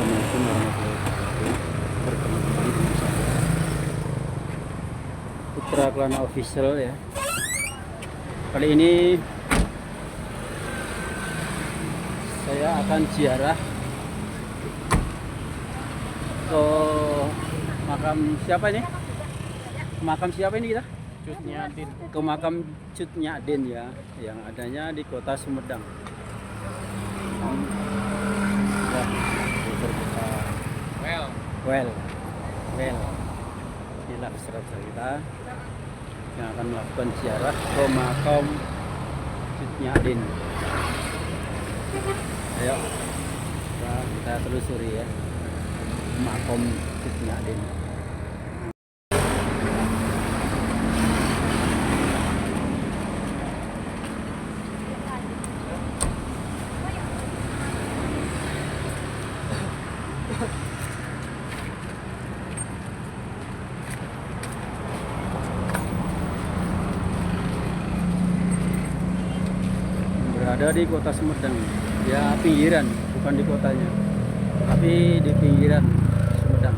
Assalamualaikum warahmatullahi wabarakatuh. Bertemu kembali dengan saya Putra Kelana Official ya. Kali ini saya akan ziarah ke makam siapa ini? Makam siapa ini kita? Cut Nyadin. Ke makam Cut Nyadin ya, yang adanya di Kota Sumedang. Well, inilah peserta kita yang akan melakukan ziarah ke makam Cut Nyadin. Ayo kita telusuri ya makam Cut Nyadin. Berada di Kota Sumedang, ya pinggiran, bukan di kotanya, tapi di pinggiran Sumedang.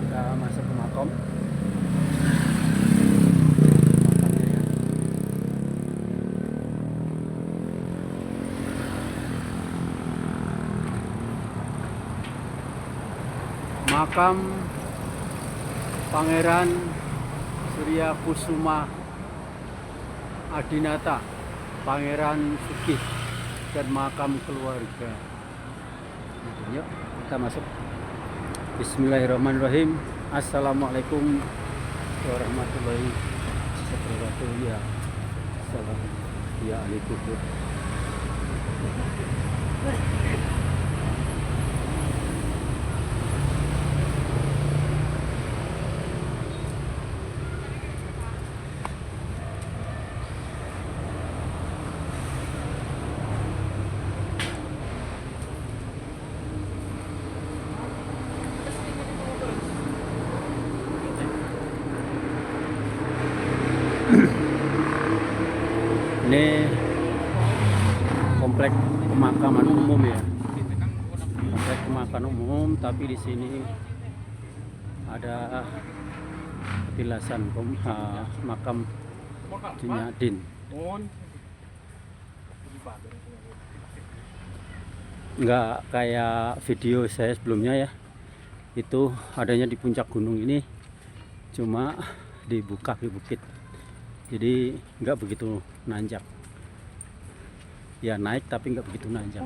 Kita masuk ke makam. Makamnya ya. Makam Pangeran Surya Kusuma Adinata, Pangeran Sugih, dan makam keluarga. Yuk kita masuk. Bismillahirrahmanirrahim. Assalamualaikum warahmatullahi wabarakatuh. Ya, salam ya ahli kubur. Ini komplek pemakaman umum ya, komplek pemakaman umum, tapi di sini ada petilasan makam Cut Nyadin. Nggak kayak video saya sebelumnya ya, itu adanya di puncak gunung, ini cuma dibuka di bukit, jadi nggak begitu nanjak ya, naik tapi nggak begitu nanjak.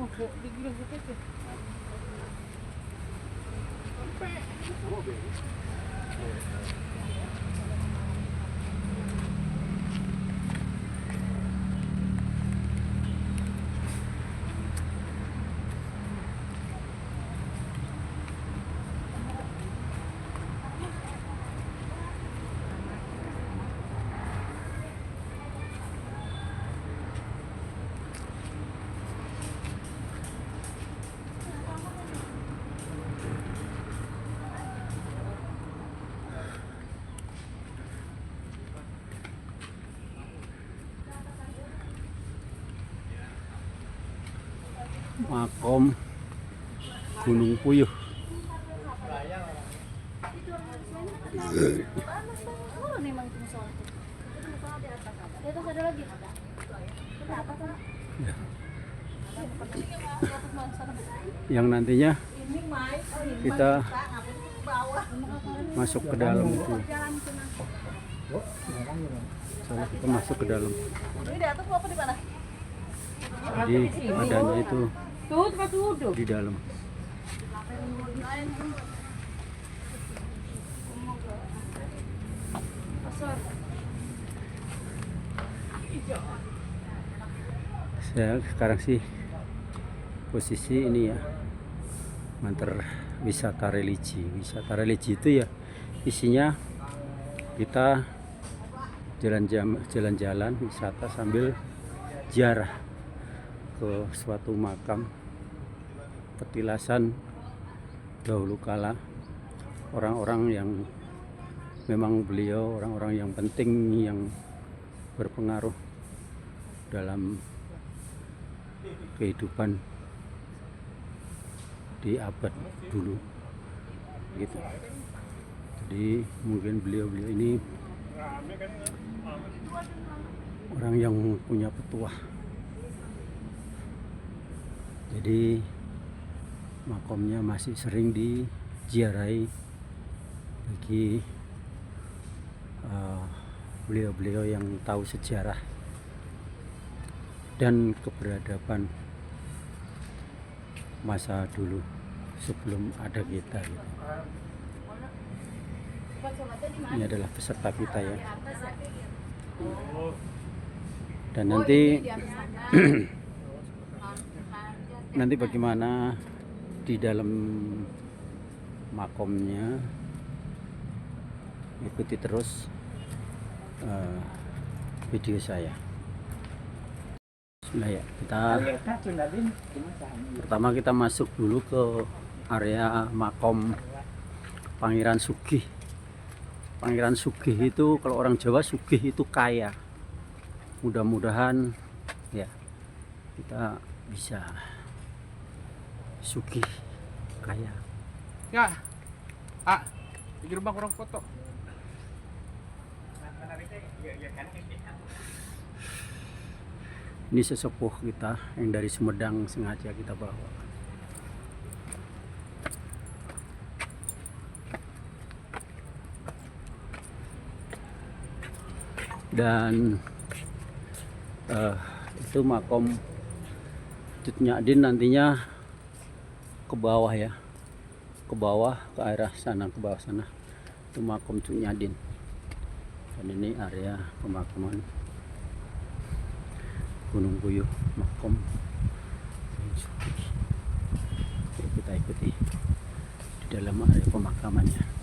Makom Gunung Puyuh. Yang nantinya kita masuk ke dalam itu. Soalnya kita masuk ke dalam. Jadi adanya itu di dalam. Saya sekarang sih posisi ini ya, nganter wisata religi. Wisata religi itu ya isinya kita jalan-jalan wisata sambil ziarah ke suatu makam petilasan dahulu kala orang-orang yang memang beliau orang-orang yang penting, yang berpengaruh dalam kehidupan di abad dulu gitu. Jadi mungkin beliau-beliau ini orang yang punya petuah. Jadi makomnya masih sering diziarahi bagi beliau-beliau yang tahu sejarah dan keberadaban masa dulu sebelum ada kita gitu. Ini adalah peserta kita ya. Dan nanti nanti bagaimana di dalam makomnya, ikuti terus video saya. Bismillah ya, pertama kita masuk dulu ke area makom Pangeran Sugih. Pangeran Sugih itu, kalau orang Jawa Sugih itu kaya. Mudah-mudahan ya kita bisa sugih kaya. Ya, di gerbang kurang foto. Ini sesepuh kita yang dari Sumedang sengaja kita bawa. Dan itu makom Cut Nyadin nantinya ke bawah ya, ke bawah, ke arah sana, ke bawah sana itu makom Cut Nyadin. Dan ini area pemakaman Gunung Puyuh, makom Sugih. Kita ikuti di dalam area pemakamannya.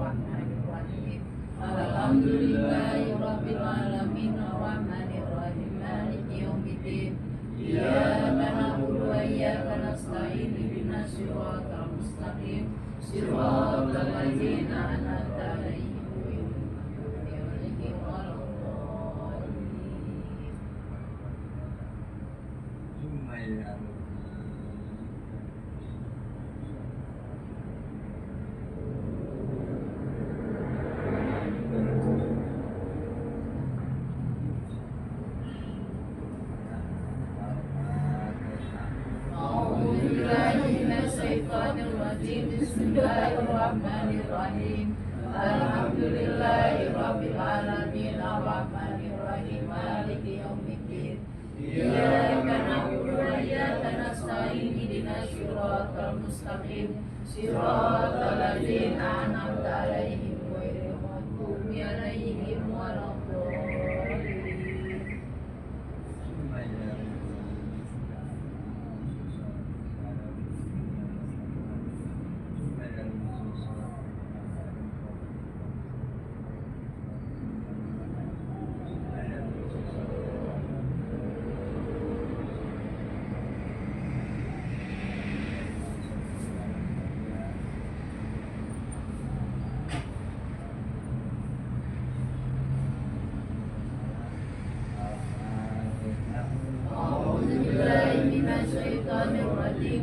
Bismillahirrahmanirrahim. Alhamdulillahirabbil alamin arrahmanir rahim maliki yaumiddin. Iyyaka na'budu wa iyyaka nasta'in ihdinas siratal mustaqim siratal ladzina an'amta 'alaihim ghairil maghdubi 'alaihim waladdallin. Bismillahirrahmanirrahim. Alhamdulillahirabbil alamin arrahmanir rahim maliki yaumiddin. Iyyaka na'budu wa iyyaka nasta'in ihdinas siratal mustaqim siratal ladzina an'amta 'alaihim ghairil maghdubi 'alaihim waladdallin.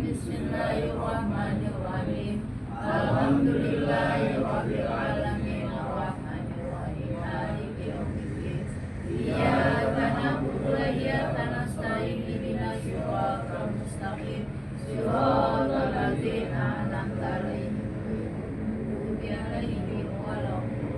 Bismillahirrahmanirrahim. Alhamdulillahirabbil alamin arrahmanir rahim maliki yaumiddin. Iyyaka na'budu wa iyyaka nasta'in ihdinas siratal mustaqim siratal ladzina an'amta 'alaihim ghairil maghdubi 'alaihim waladdallin.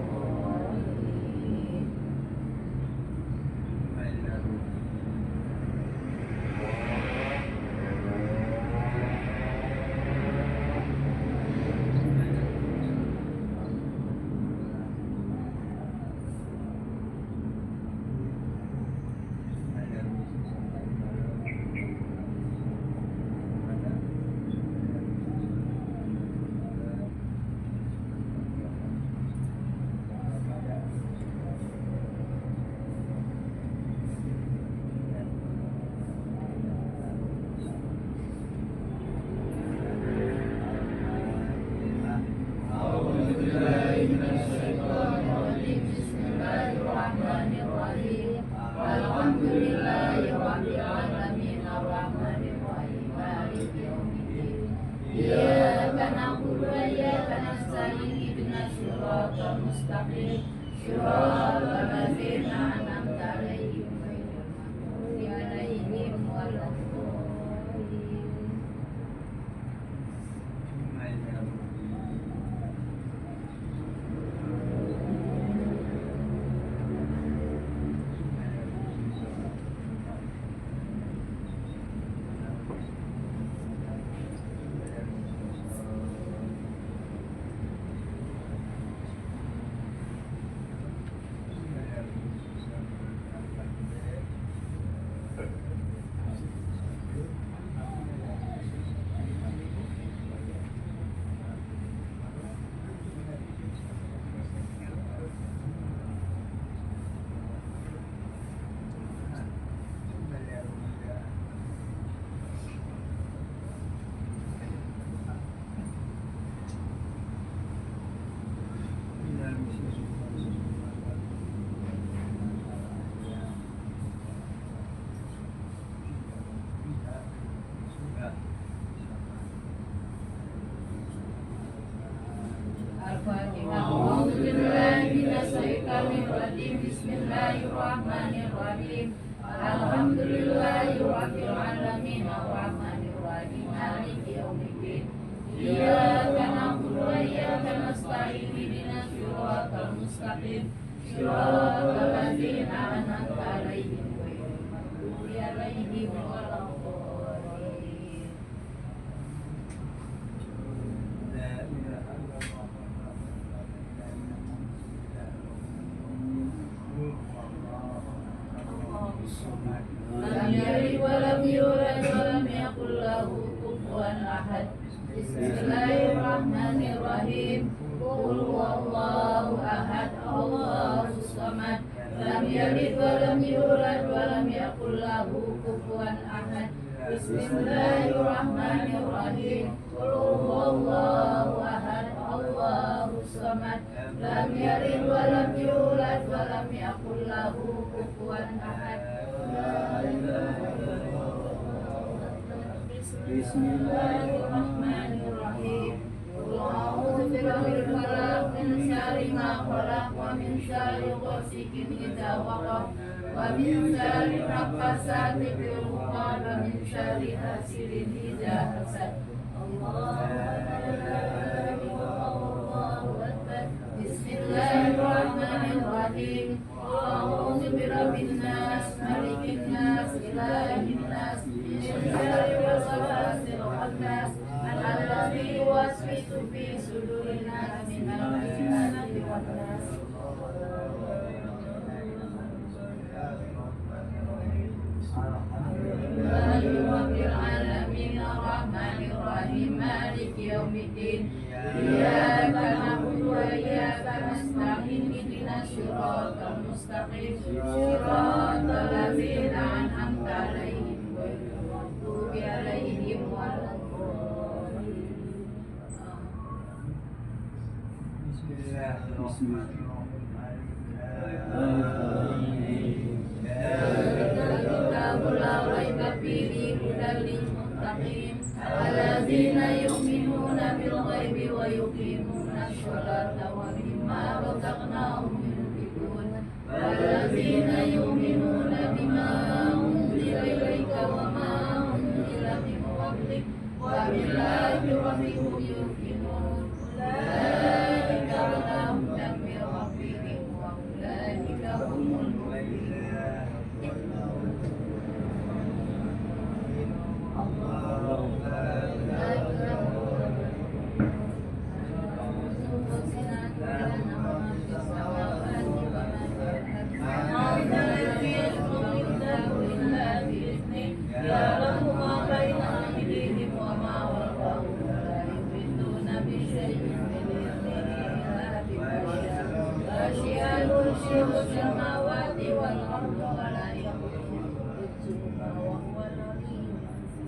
Bismillahirrahmanirrahim. Alhamdulillahirabbil alamin arrahmanir rahim maliki yaumiddin. Iyyaka na'budu wa iyyaka nasta'in ihdinas siratal mustaqim siratal ladzina an'amta 'alaihim ghairil maghdubi 'alaihim waladdallin. mustaqim Shiratal ladzina an'amta 'alaihim ghairil maghdubi 'alaihim waladdallin. Lam yalid wa lam yulad wa lam yakul lahu kufuwan ahad. Bismillahirrahmanirrahim. Qul huwallahu ahad, Allahus samad. Lam yalid wa lam yulad wa lam yakul lahu kufuwan ahad. Bismillahirrahmanirrahim. Qul huwallahu ahad, Allahus samad. Lam yalid wa lam yulad wa lam yakul lahu kufuwan ahad. Bismillahirrahmanirrahim. Qul a'udzu birabbil falaq min syarri ma khalaq wa min syarri ghasiqin idza waqab wa min syarri naffasati fil 'uqad wa min syarri hasidin idza hasad. Allahu akbar. Bismillahirrahmanirrahim. Qul a'udzu birabbin nas, malikin nas, ilahin nas, min syarri waswasil khannas, alladzi yuwaswisu fi sudurin nas minal jinnati wan nas. Alhamdulillahirabbil alamin arrahmanir rahim maliki yaumiddin. Iyyaka na'budu wa iyyaka nasta'in ihdinas siratal mustaqim siratal ladzina an'amta 'alaihim ghairil maghdubi 'alaihim waladdallin. Kitabul la raiba fihi hudal lil muttaqin alladzina yu'minuna bil ghaibi wa yuqimuna sholata wa mimma razaqnahum yunfiqun walladzina yu'minuna bima unzila ilayka wa ma unzila min qablik wa bil akhirati hum yuqinun ulaika ala hudan min rabbihim wa ulaika humul muflihun. Samawati wal ardi wa la yaqumu wa huwa al-aliyyul azim.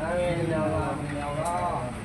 Amin ya Allah, amin ya Allah.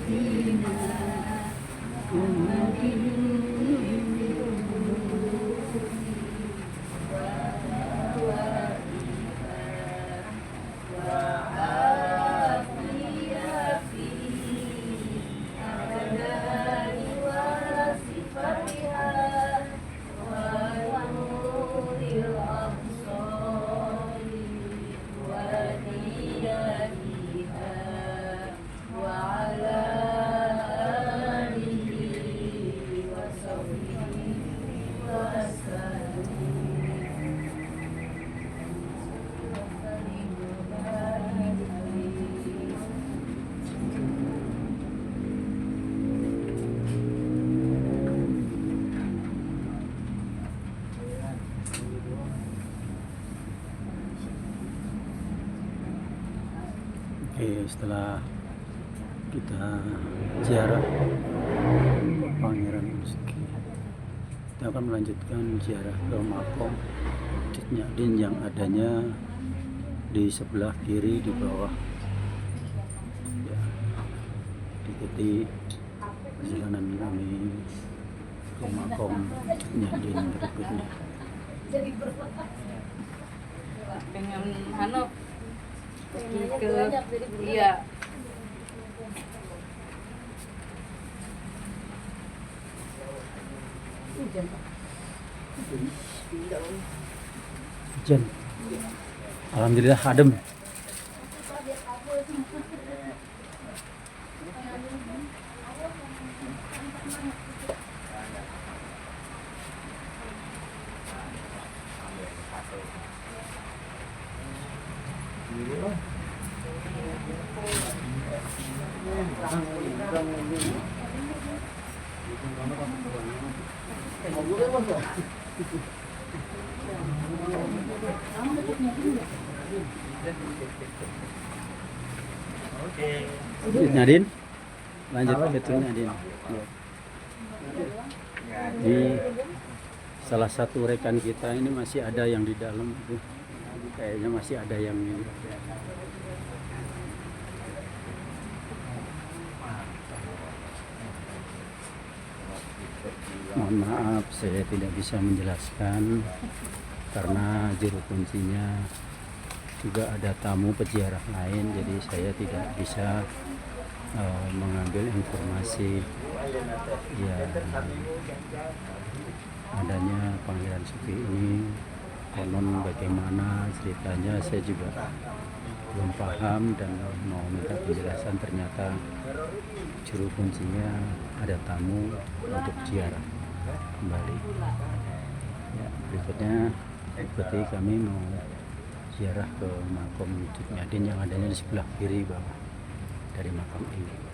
سيدنا محمد Oke, setelah kita ziarah Pangeran Uski, kita akan melanjutkan ziarah ke makom Cut Nyadin yang adanya di sebelah kiri di bawah. Ya, ikuti perjalanan kami ke makom Cut Nyadin berikutnya. Pengen anu pergi ke iya Hujan. Alhamdulillah adem. Nyadin, lanjut ke Nyadin. Ya. Di salah satu rekan kita ini masih ada yang di dalam itu, kayaknya masih ada yang ini. Mohon maaf saya tidak bisa menjelaskan karena juru kuncinya juga ada tamu peziarah lain, jadi saya tidak bisa mengambil informasi ya adanya Pangeran Sufi ini, konon bagaimana ceritanya saya juga belum paham dan mau minta penjelasan. Ternyata juru kuncinya ada tamu untuk ziarah kembali. Ya, berikutnya ikuti kami mau ziarah ke makom Cut Nyadin yang adanya di sebelah kiri bawah dari makam ini.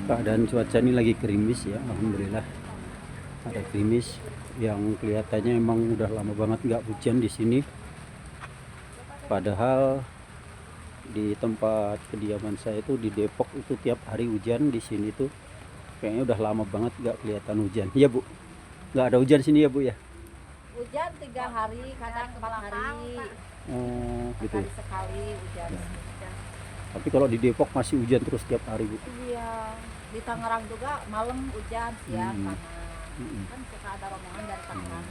Keadaan cuaca ini lagi gerimis ya, alhamdulillah ada gerimis yang kelihatannya emang udah lama banget nggak hujan di sini. Padahal di tempat kediaman saya itu di Depok itu tiap hari hujan, di sini tuh kayaknya udah lama banget nggak kelihatan hujan. Iya Bu, nggak ada hujan sini ya Bu ya? Hujan 3 hari, kadang 4 hari. Oh gitu. Sekali sekali hujan. Ya. Hujan. Tapi kalau di Depok masih hujan terus tiap hari Bu. Iya, di Tangerang juga malam hujan, siang Hmm. panas. Mm-mm. Kan suka ada rombongan dari Tangerang.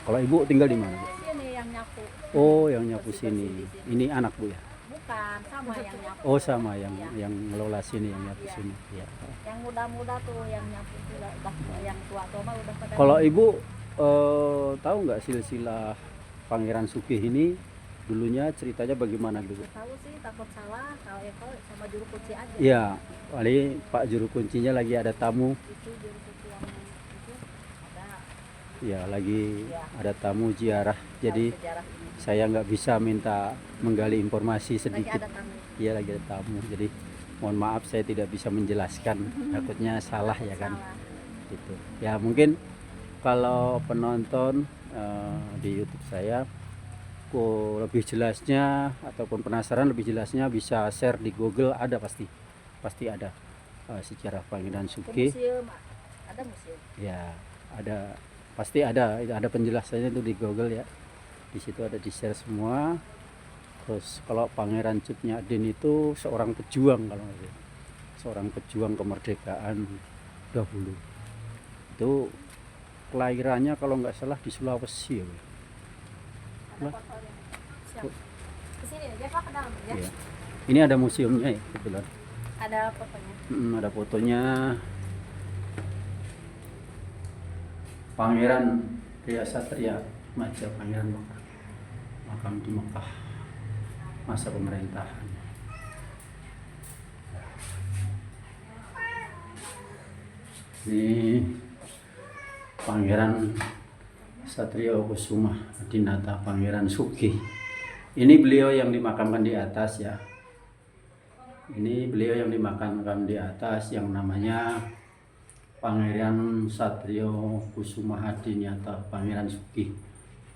Kalau Ibu tinggal di mana Bu? Sini yang nyapu. Oh yang nyapu Bersih-bersih sini. di sini. Ini anak Bu ya? Bukan, sama yang nyapu. Oh sama yang Iya. yang ngelola sini, yang nyapu Iya. sini. Ya. Yang muda-muda tuh yang nyapu udah yang tua-tua mah udah pada. Kalau Ibu tahu nggak silsilah Pangeran Sugih ini dulunya ceritanya bagaimana dulu? Tahu sih, takut salah, kalau Eko sama juru kunci aja. Iya, kali Pak juru kuncinya lagi ada tamu. Itu juru kunci yang Ya lagi Ya. ada tamu ziarah, jadi Sejarah ini. saya nggak bisa minta menggali informasi Lagi sedikit. ada tamu. Iya lagi ada tamu, jadi mohon maaf saya tidak bisa menjelaskan, takutnya salah ya kan. Salah. Gitu. Ya mungkin kalau penonton di YouTube saya kok lebih jelasnya ataupun penasaran lebih jelasnya bisa share di Google, ada pasti ada sejarah Pangeran Ke Sugih. museum, ada museum. Ya ada, pasti ada penjelasannya itu di Google ya, di situ ada di share semua. Terus kalau Pangeran Cut Nyak Dien itu seorang pejuang, kalau nggak salah, seorang pejuang kemerdekaan dahulu. Itu kelahirannya kalau nggak salah di Sulawesi ya. Ada fotonya. Siap. Ke sini aja Pak, ke dalam ya. Iya. Ini ada museumnya ya kebetulan. Ada fotonya. Ada fotonya Pangeran Ria Satria Maja Pangeran Mekah, makam di Mekah masa pemerintahan. Ini Pangeran Satrio Kusuma Adinata Pangeran Sugih. Ini beliau yang dimakamkan di atas ya. Ini beliau yang dimakamkan di atas yang namanya Pangeran Satrio Kusuma Adinata Pangeran Sugih.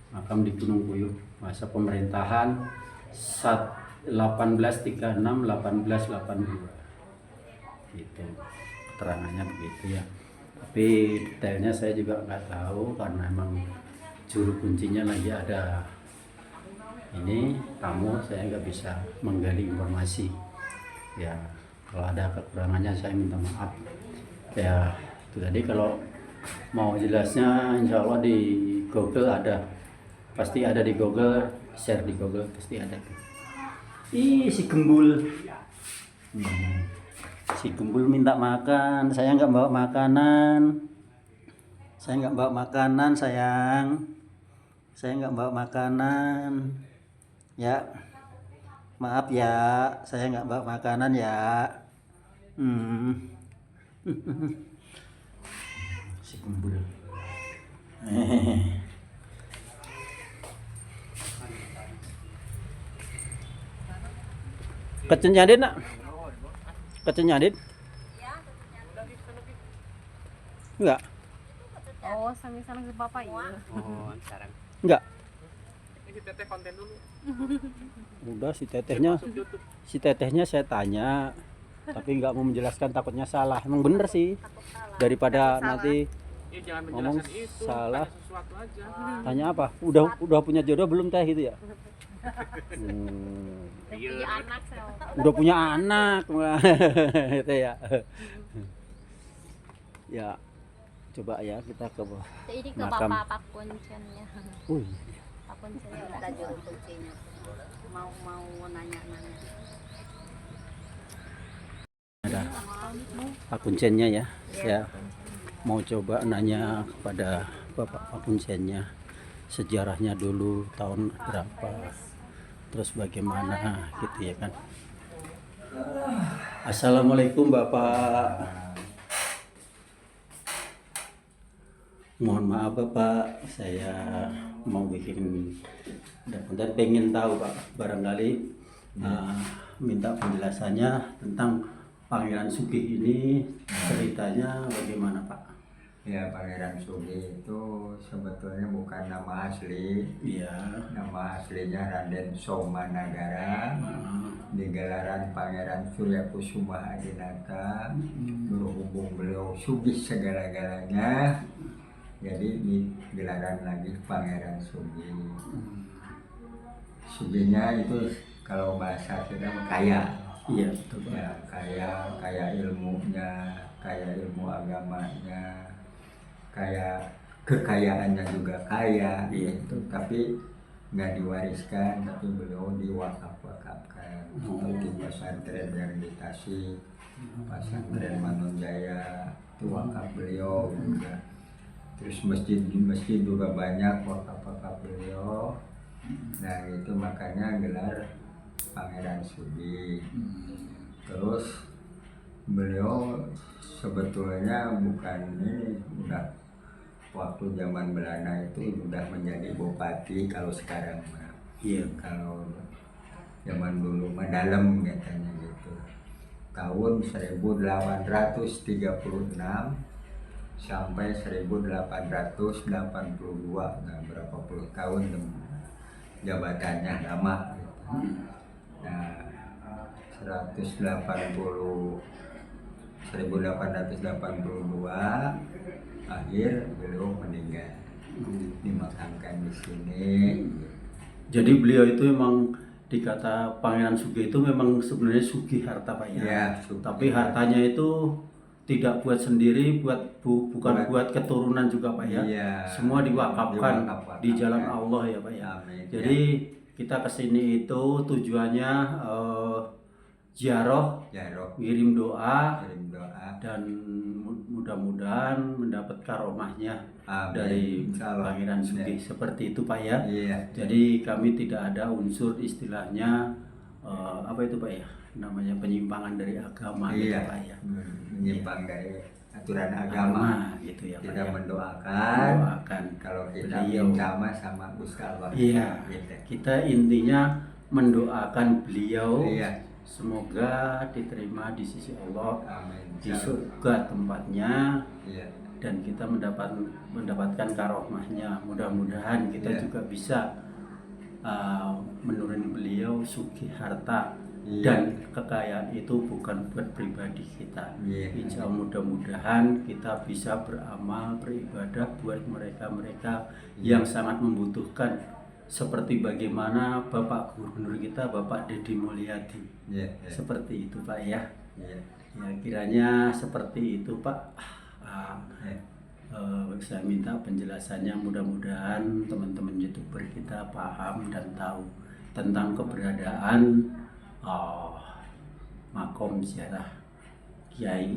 Makam di Gunung Puyuh, masa pemerintahan 1836-1882. Gitu. Keterangannya begitu ya. Tapi detailnya saya juga nggak tahu karena emang juru kuncinya lagi ada ini tamu, saya nggak bisa menggali informasi ya. Kalau ada kekurangannya saya minta maaf ya. Itu tadi, kalau mau jelasnya insya Allah di Google ada, pasti ada di Google, share di Google pasti ada. Ih, si Gembul. Si Gembul minta makan, saya nggak bawa makanan. Saya nggak bawa makanan sayang. Saya nggak bawa makanan. Ya, maaf ya, saya nggak bawa makanan ya. Si Gembul. Kecen nyadin nak? Kecen nyadin? Enggak? Oh, sambil-sambil ke Bapak ya. Oh, sekarang. Enggak. Ini si Teteh konten dulu. Udah si Masuk YouTube. tetehnya saya tanya, tapi nggak mau menjelaskan, takutnya salah. Emang bener sih, Takut salah. daripada Takut salah. nanti Ya jangan ngomong menjelaskan itu, salah. tanya sesuatu aja. Tanya apa? Udah punya jodoh belum teh gitu ya? Iya. Punya anak saya. Udah punya anak itu ya. Ya coba ya kita ke bawah. Jadi ke Makam. Bapak Pak Kuncennya. Pak Kuncennya ada juru kuncinya. Mau nanya-nanya. Ada Pak Kuncennya ya. Saya mau coba nanya kepada Bapak Pak Kuncennya, sejarahnya dulu tahun berapa, terus bagaimana gitu ya kan. Assalamualaikum Bapak. Mohon maaf Bapak, saya mau bikin dan pengen tahu Pak, barangkali minta penjelasannya tentang Pangeran Sugih ini, ceritanya bagaimana Pak? Ya, Pangeran Sugih itu sebetulnya bukan nama asli. Iya. Nama aslinya Raden Somanagara. Di gelaran Pangeran Surya Kusuma Adinata. Berhubung beliau sugih segala-galanya, jadi di gelaran lagi Pangeran Sugih. Sugihnya itu kalau bahasa kita kaya. Iya betul Pak. Ya, kaya ilmunya, kaya ilmu agamanya, kaya kekayaannya juga kaya. Iya. Itu tapi nggak diwariskan, tapi beliau diwakaf-wakafkan. Seperti pesantren yang di Tasik, pesantren Manunjaya itu wakaf beliau juga. Terus masjid juga banyak wakaf-wakaf beliau. Nah itu makanya gelar Pangeran Sugih. Terus beliau sebetulnya bukan ini, udah waktu zaman Belanda itu sudah menjadi bupati. Kalau sekarang mah, Iya. kalau zaman dulu mah dalam katanya gitu. Tahun 1836 sampai 1882, nah berapa puluh tahun jabatannya lama gitu. Nah 1882 akhir beliau meninggal, dimakamkan di sini. Jadi beliau itu memang dikata Pangeran Sugih itu memang sebenarnya sugih harta Pak ya. Ya, sugih. Tapi hartanya itu tidak buat sendiri, bukan Buat- buat keturunan juga Pak ya. Iya, Semua diwakafkan diwakafkan. di jalan Allah ya Pak ya. Amin. Jadi kita kesini itu tujuannya ziarah, Jarok ngirim doa, kirim doa. dan mudah-mudahan mendapat karomahnya Amin. dari Insya Allah. Pangeran Sugih. Ya. Seperti itu Pak ya. Iya. Jadi kami tidak ada unsur istilahnya apa itu Pak ya, namanya penyimpangan dari agama gitu Iya. Pak ya. Menyimpang dari aturan agama. Gitu ya Pak Kita ya. mendoakan. Mendoakan Kalau kita beliau. minta mah sama Gusti Allah. Iya. Gitu. Kita intinya mendoakan beliau. Iya. Semoga diterima di sisi Allah, Amin. di surga tempatnya, Iya. dan kita mendapatkan karomahnya. Mudah-mudahan kita Iya. juga bisa menuruni beliau sugih harta. Iya. Dan kekayaan itu bukan buat pribadi kita. Iya. Insya Allah mudah-mudahan kita bisa beramal, beribadah buat mereka-mereka yang sangat membutuhkan, seperti bagaimana Bapak Gubernur kita, Bapak Deddy Mulyadi. Iya. Iya. Seperti itu Pak ya. Iya. Ya kiranya seperti itu Pak. Iya. Saya minta penjelasannya, mudah-mudahan teman-teman YouTuber kita paham dan tahu tentang keberadaan makom ziarah Kiai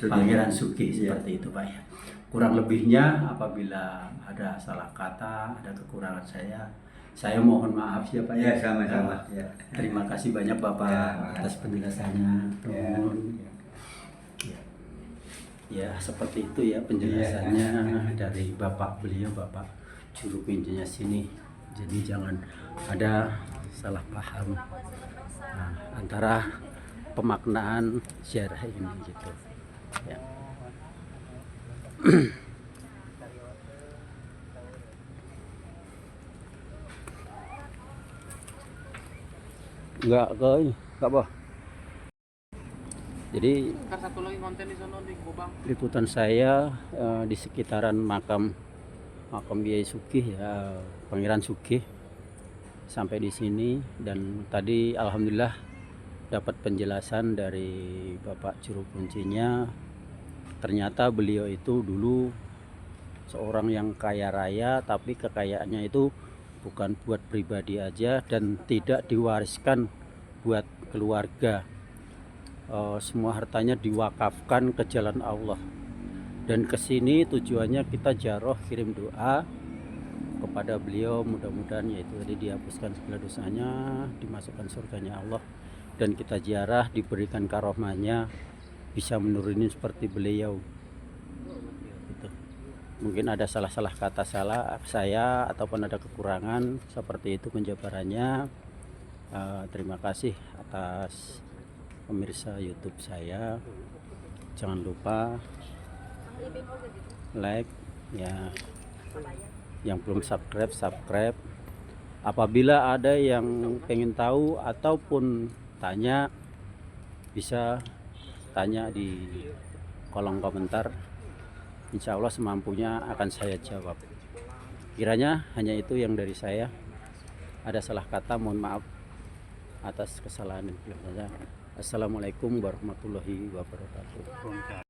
Pangeran Sugih. Iya. Seperti itu Pak ya. Kurang lebihnya apabila ada salah kata, ada kekurangan saya mohon maaf ya Pak Ya, sama-sama. Ya. Terima kasih banyak Bapak Ya, atas penjelasannya. Ya. Ya, seperti itu ya penjelasannya dari Bapak beliau, Bapak juru kuncinya sini. Jadi jangan ada salah paham antara pemaknaan ziarah ini gitu. Ya. Enggak apa. Jadi Ntar satu lagi konten di sono di Gobang. liputan saya di sekitaran makam Kiai Sugih ya, Pangeran Sugih sampai di sini. Dan tadi alhamdulillah dapat penjelasan dari Bapak juru kuncinya. Ternyata beliau itu dulu seorang yang kaya raya, tapi kekayaannya itu bukan buat pribadi aja dan tidak diwariskan buat keluarga. Semua hartanya diwakafkan ke jalan Allah. Dan kesini tujuannya kita ziarah, kirim doa kepada beliau, mudah-mudahan yaitu tadi dihapuskan segala dosanya, dimasukkan surganya Allah, dan kita ziarah diberikan karomahnya, bisa menurunin seperti beliau gitu. Mungkin ada salah-salah kata saya ataupun ada kekurangan, seperti itu penjabarannya. Terima kasih atas pemirsa YouTube saya. Jangan lupa like ya, yang belum subscribe. Apabila ada yang pengen tahu ataupun tanya, bisa tanya di kolom komentar. Insya Allah semampunya akan saya jawab. Kiranya hanya itu yang dari saya. Ada salah kata, mohon maaf atas kesalahan yang saja. Assalamualaikum warahmatullahi wabarakatuh.